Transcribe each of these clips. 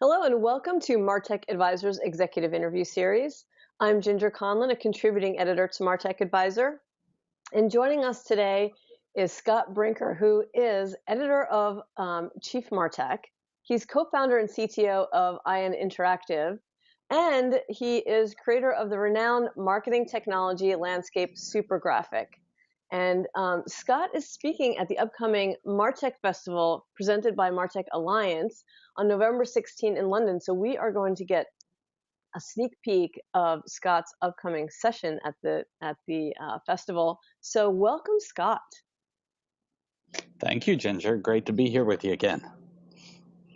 Hello and welcome to MarTech Advisor's Executive Interview Series. I'm Ginger Conlon, a contributing editor to MarTech Advisor. And joining us today is Scott Brinker, who is editor of Chief MarTech. He's co-founder and CTO of IN Interactive, and he is creator of the renowned marketing technology landscape Supergraphic. And Scott is speaking at the upcoming Martech Festival presented by Martech Alliance on November 16 in London. So we are going to get a sneak peek of Scott's upcoming session at the festival. So welcome, Scott. Thank you, Ginger. Great to be here with you again.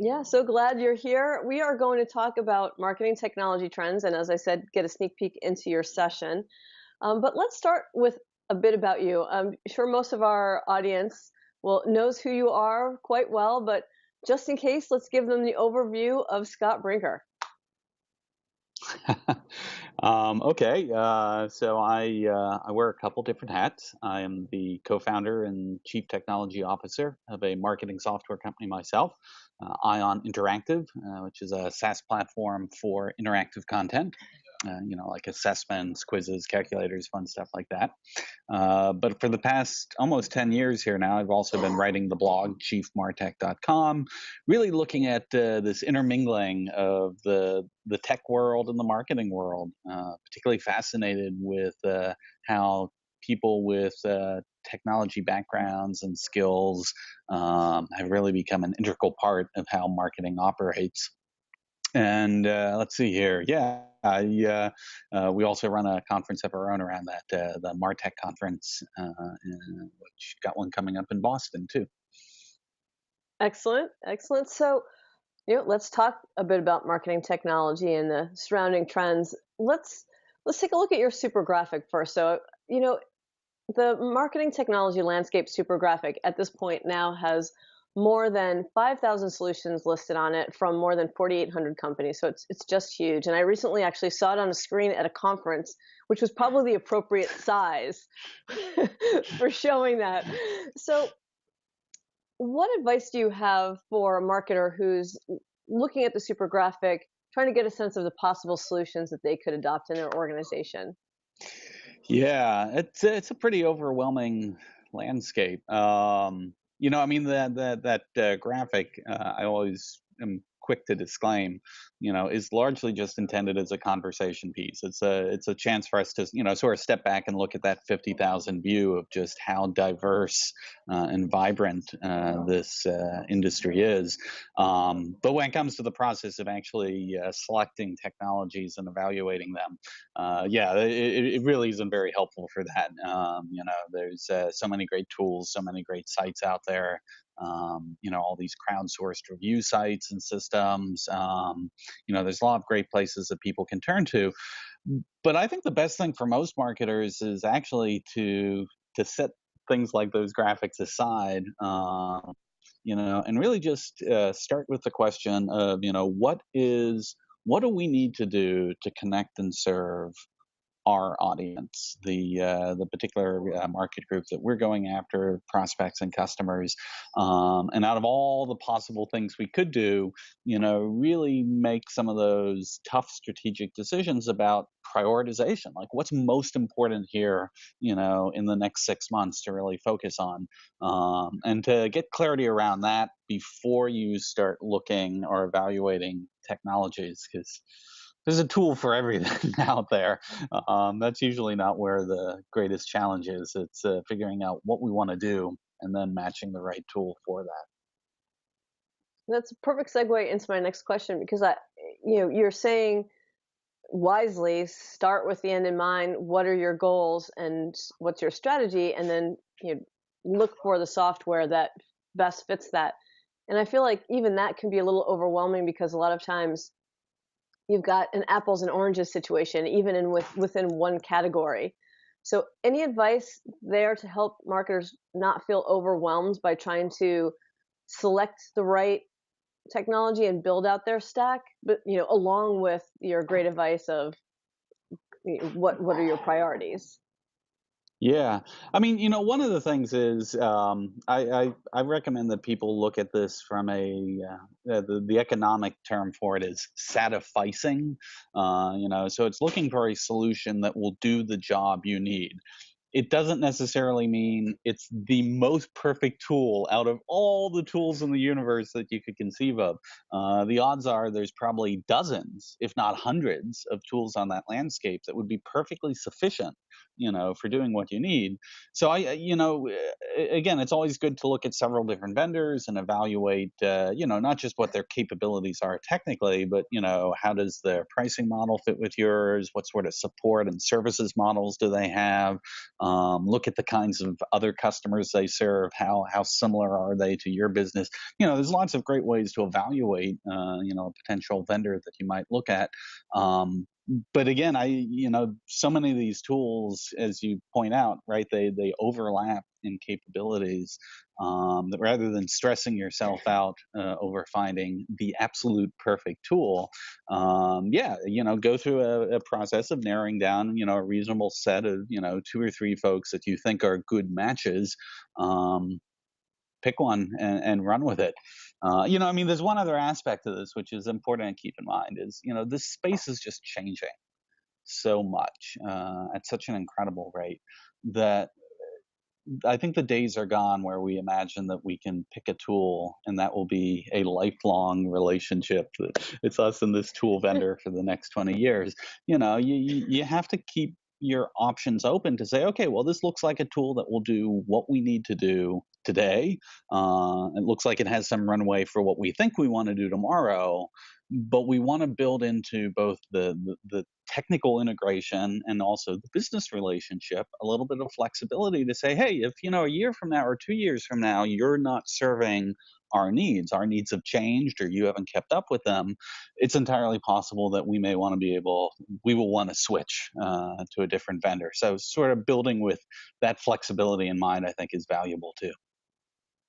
Yeah, so glad you're here. We are going to talk about marketing technology trends, and as I said, get a sneak peek into your session. But let's start with a bit about you. I'm sure most of our audience knows who you are quite well, but just in case, let's give them the overview of Scott Brinker. Okay, so I wear a couple different hats. I am the co-founder and chief technology officer of a marketing software company myself, ION Interactive, which is a SaaS platform for interactive content. Like assessments, quizzes, calculators, fun stuff like that. But for the past almost 10 years here now, I've also been writing the blog, chiefmartech.com, really looking at this intermingling of the tech world and the marketing world, particularly fascinated with how people with technology backgrounds and skills have really become an integral part of how marketing operates. And let's see here. Yeah, we also run a conference of our own around that, the MarTech conference, which got one coming up in Boston too. Excellent, excellent. So, let's talk a bit about marketing technology and the surrounding trends. Let's take a look at your Supergraphic first. So, the marketing technology landscape Supergraphic at this point now has more than 5,000 solutions listed on it from more than 4,800 companies. So it's just huge. And I recently actually saw it on a screen at a conference, which was probably the appropriate size for showing that. So what advice do you have for a marketer who's looking at the Supergraphic, trying to get a sense of the possible solutions that they could adopt in their organization? Yeah, it's a pretty overwhelming landscape. I mean that graphic, I always am quick to disclaim, is largely just intended as a conversation piece. It's a chance for us to sort of step back and look at that 50,000 view of just how diverse and vibrant this industry is. But when it comes to the process of actually selecting technologies and evaluating them, yeah, it really isn't very helpful for that. There's so many great tools, so many great sites out there. All these crowdsourced review sites and systems. There's a lot of great places that people can turn to. But I think the best thing for most marketers is actually to set things like those graphics aside. And really just start with the question of, what do we need to do to connect and serve our audience, the particular market group that we're going after, prospects and customers, and out of all the possible things we could do, really make some of those tough strategic decisions about prioritization, like what's most important here, in the next 6 months to really focus on, and to get clarity around that before you start looking or evaluating technologies, because there's a tool for everything out there. That's usually not where the greatest challenge is. It's figuring out what we want to do and then matching the right tool for that. That's a perfect segue into my next question because you're saying wisely start with the end in mind. What are your goals and what's your strategy, and then look for the software that best fits that. And I feel like even that can be a little overwhelming because a lot of times you've got an apples and oranges situation, even within one category. So any advice there to help marketers not feel overwhelmed by trying to select the right technology and build out their stack, but along with your great advice of what are your priorities? Yeah, I mean, one of the things is I recommend that people look at this from the economic term for it is satisficing. So it's looking for a solution that will do the job you need. It doesn't necessarily mean it's the most perfect tool out of all the tools in the universe that you could conceive of. The odds are there's probably dozens, if not hundreds, of tools on that landscape that would be perfectly sufficient, for doing what you need. So again, it's always good to look at several different vendors and evaluate, not just what their capabilities are technically, but how does their pricing model fit with yours? What sort of support and services models do they have? Look at the kinds of other customers they serve. How similar are they to your business? There's lots of great ways to evaluate, a potential vendor that you might look at. But again, so many of these tools, as you point out, right, they overlap in capabilities. That rather than stressing yourself out over finding the absolute perfect tool, go through a process of narrowing down, a reasonable set of, two or three folks that you think are good matches. Pick one and run with it. There's one other aspect of this which is important to keep in mind is, this space is just changing so much at such an incredible rate that I think the days are gone where we imagine that we can pick a tool and that will be a lifelong relationship. It's us and this tool vendor for the next 20 years. You have to keep your options open to say, okay, well, this looks like a tool that will do what we need to do today. It looks like it has some runway for what we think we want to do tomorrow, but we want to build into both the technical integration and also the business relationship a little bit of flexibility to say, hey, if a year from now or 2 years from now you're not serving our needs have changed or you haven't kept up with them, it's entirely possible that we will want to switch to a different vendor. So sort of building with that flexibility in mind, I think, is valuable too.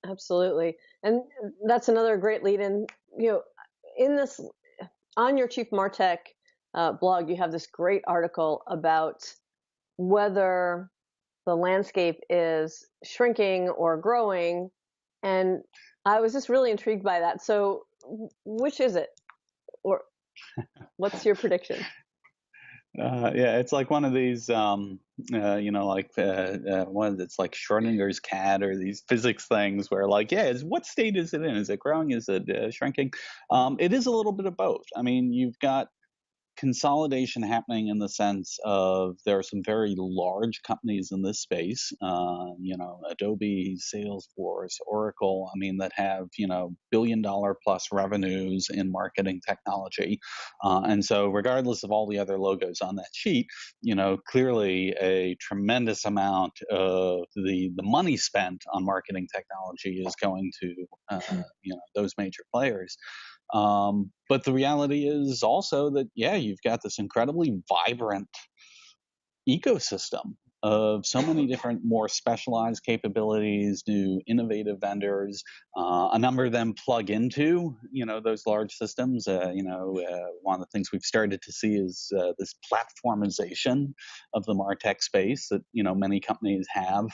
Absolutely. And that's another great lead in, in this, on your Chief MarTech blog, you have this great article about whether the landscape is shrinking or growing. And I was just really intrigued by that. So which is it? Or what's your prediction? Yeah, it's like one of these, one that's like Schrodinger's cat or these physics things where, like, yeah, what state is it in? Is it growing? Is it shrinking? It is a little bit of both. I mean, you've got consolidation happening in the sense of there are some very large companies in this space, Adobe, Salesforce, Oracle, that have, billion-dollar plus revenues in marketing technology. And so regardless of all the other logos on that sheet, clearly a tremendous amount of the money spent on marketing technology is going to, those major players. But the reality is also that, yeah, you've got this incredibly vibrant ecosystem of so many different more specialized capabilities, new innovative vendors. A number of them plug into those large systems. One of the things we've started to see is this platformization of the MarTech space that many companies have.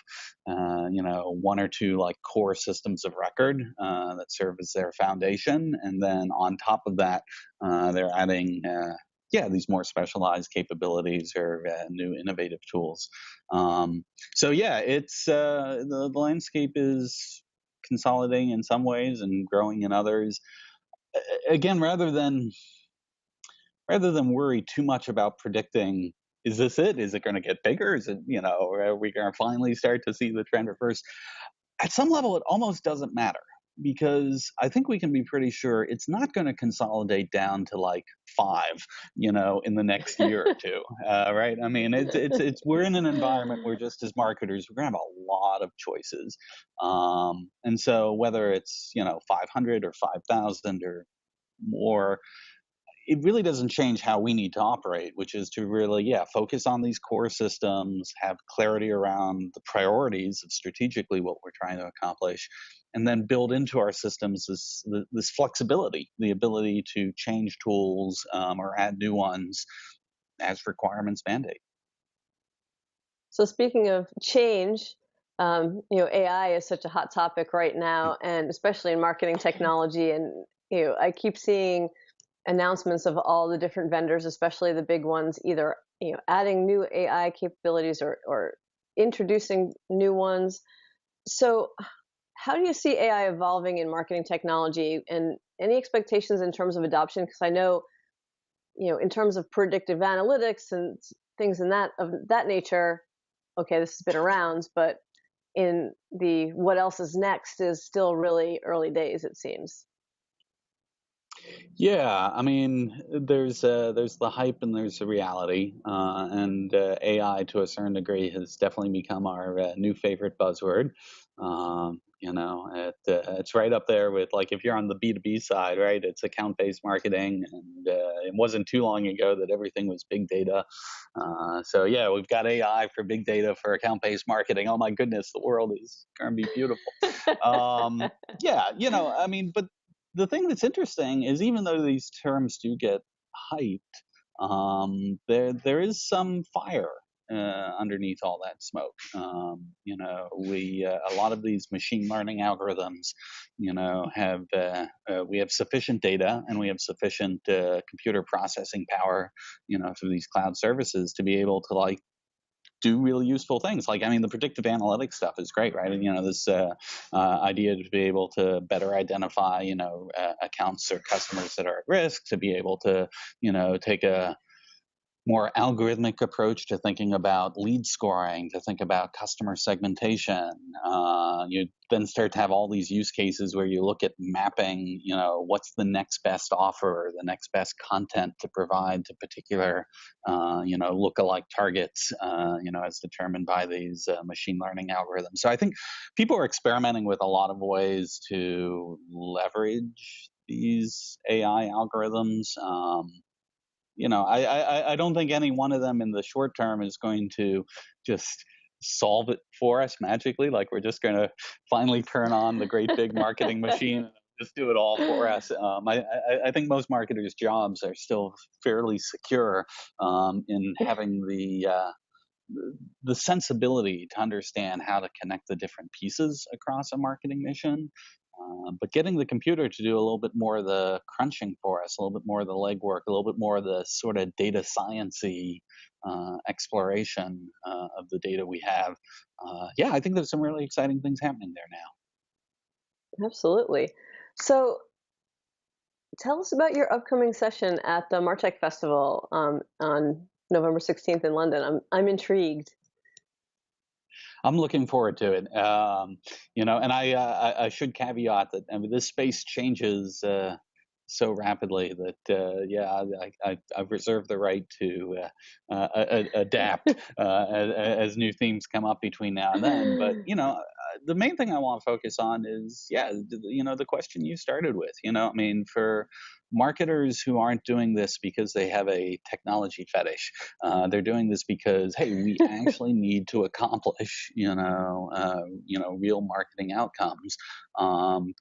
One or two like core systems of record that serve as their foundation, and then on top of that, they're adding these more specialized capabilities or new innovative tools. So yeah, it's the landscape is consolidating in some ways and growing in others. Again, rather than worry too much about predicting, is this it? Is it going to get bigger? Is it, or are we going to finally start to see the trend reverse? At some level, it almost doesn't matter because I think we can be pretty sure it's not going to consolidate down to like five, in the next year or two, right? I mean, it's we're in an environment where just as marketers, we're going to have a lot of choices, and so whether it's 500 or 5,000 or more, it really doesn't change how we need to operate, which is to really, focus on these core systems, have clarity around the priorities of strategically what we're trying to accomplish, and then build into our systems this flexibility, the ability to change tools or add new ones as requirements mandate. So speaking of change, AI is such a hot topic right now, and especially in marketing technology. And I keep seeing announcements of all the different vendors, especially the big ones, either adding new AI capabilities or introducing new ones. So, how do you see AI evolving in marketing technology, and any expectations in terms of adoption? Because I know, in terms of predictive analytics and things in that of that nature, okay, this has been around, but in the what else is next is still really early days, it seems. Yeah, I mean, there's the hype and there's the reality, and AI to a certain degree has definitely become our new favorite buzzword. It's right up there with, like, if you're on the B2B side, right? It's account-based marketing, and it wasn't too long ago that everything was big data. So yeah, we've got AI for big data for account-based marketing. Oh my goodness, the world is going to be beautiful. Yeah, I mean, but the thing that's interesting is, even though these terms do get hyped, there is some fire underneath all that smoke. We a lot of these machine learning algorithms, have we have sufficient data and we have sufficient computer processing power, through these cloud services to be able to, like, do really useful things. Like, I mean, the predictive analytics stuff is great, right? And, this idea to be able to better identify, accounts or customers that are at risk, to be able to, take a more algorithmic approach to thinking about lead scoring, to think about customer segmentation. You then start to have all these use cases where you look at mapping, what's the next best offer, the next best content to provide to particular, lookalike targets, as determined by these machine learning algorithms. So I think people are experimenting with a lot of ways to leverage these AI algorithms. I don't think any one of them in the short term is going to just solve it for us magically. Like, we're just going to finally turn on the great big marketing machine and just do it all for us. I think most marketers' jobs are still fairly secure, in having the sensibility to understand how to connect the different pieces across a marketing mission. But getting the computer to do a little bit more of the crunching for us, a little bit more of the legwork, a little bit more of the sort of data science-y exploration of the data we have. Yeah, I think there's some really exciting things happening there now. Absolutely. So, tell us about your upcoming session at the Martech Festival on November 16th in London. I'm intrigued. I'm looking forward to it. And I should caveat that, I mean, this space changes so rapidly that, yeah, I've reserved the right to adapt as new themes come up between now and then. But, the main thing I want to focus on is, yeah, the question you started with. I mean, for marketers who aren't doing this because they have a technology fetish, they're doing this because, hey, we actually need to accomplish, real marketing outcomes.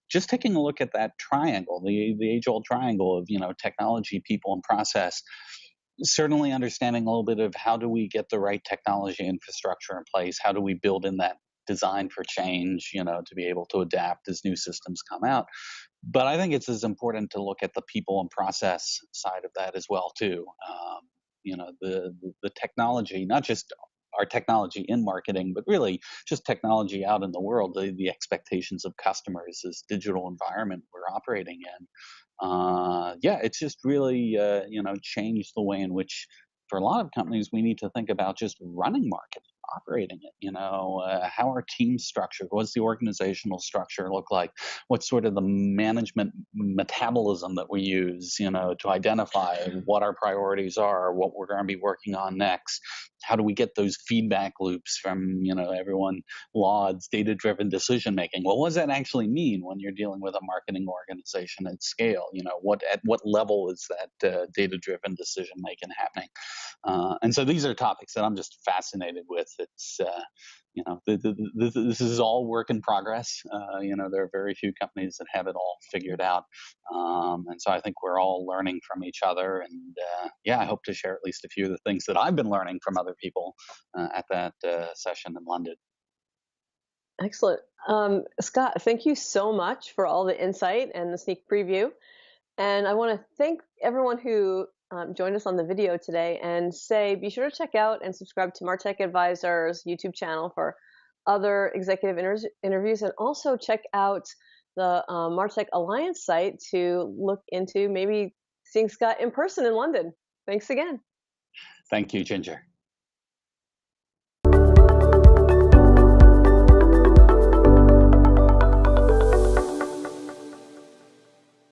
Just taking a look at that triangle, the age-old triangle of, technology, people, and process. Certainly understanding a little bit of how do we get the right technology infrastructure in place? How do we build in that design for change, to be able to adapt as new systems come out? But I think it's as important to look at the people and process side of that as well too. The technology, not just our technology in marketing, but really just technology out in the world, the expectations of customers, this digital environment we're operating in. Yeah, it's just really changed the way in which, for a lot of companies, we need to think about just running marketing, operating it. How our teams structured. What's the organizational structure look like? What's sort of the management metabolism that we use, to identify what our priorities are, what we're going to be working on next? How do we get those feedback loops from, everyone lauds data-driven decision making? Well, what does that actually mean when you're dealing with a marketing organization at scale? At what level is that data-driven decision making happening? And so these are topics that I'm just fascinated with. It's this is all work in progress. There are very few companies that have it all figured out, and so I think we're all learning from each other. And yeah, I hope to share at least a few of the things that I've been learning from other people at that session in London. Excellent. Scott, thank you so much for all the insight and the sneak preview. And I want to thank everyone who joined us on the video today, and say be sure to check out and subscribe to MarTech Advisor's YouTube channel for other executive interviews, and also check out the MarTech Alliance site to look into maybe seeing Scott in person in London. Thanks again. Thank you, Ginger.